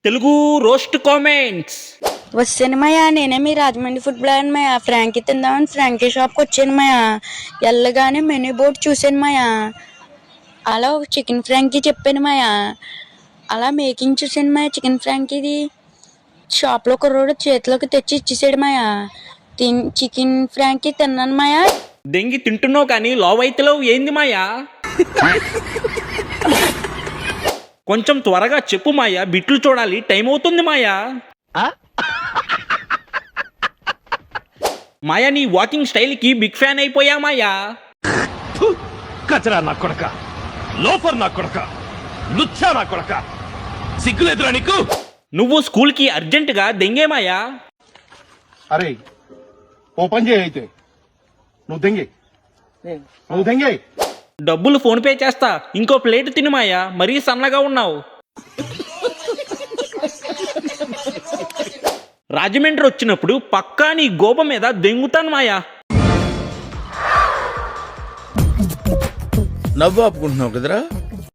Telugu roast comments. వచ్చాను మాయా, నేనే మీ Rajahmundry food blogger మాయా. Frankie తిందామని ఫ్రాంకీ షాప్కి వచ్చాను మాయా. వెళ్ళగానే మెనూ బోర్డు చూశాను మాయా. అలా ఒక చికెన్ ఫ్రాంకీ చెప్పాను మాయా. అలా మేకింగ్ చూశాను మాయా. చికెన్ ఫ్రాంకీది షాప్లో కుర్రోడు చేతిలోకి తెచ్చి ఇచ్చేసాడు మాయా. చికెన్ ఫ్రాంకీ తిన్నాను మాయా. దెంగి తింటున్నావు కానీ లోవైతలో ఏంది మాయా? కొంచెం త్వరగా చెప్పు మాయా, బిట్లు చూడాలి, టైం అవుతుంది మాయా. మాయా, నీ వాకింగ్ స్టైల్కి బిగ్ ఫ్యాన్ అయిపోయా మాయా. కచరా నా కొడక, లోఫర్ నా కొడక, లుచ్చా నా కొడక, సిగ్గులేదురా నీకు? నువ్వు స్కూల్కి అర్జెంటుగా దెంగే మాయా. అరే ఓ పని చేయి, అయితే నువ్వు దెంగే. డబ్బులు ఫోన్ పే చేస్తా, ఇంకో ప్లేట్ తిను మాయా, మరీ సన్నగా ఉన్నావు. రాజమండ్రి వచ్చినప్పుడు పక్కా నీ గోప మీద దెంగుతాను మాయా. నవ్వు ఆపుకుంటున్నావు కదరా.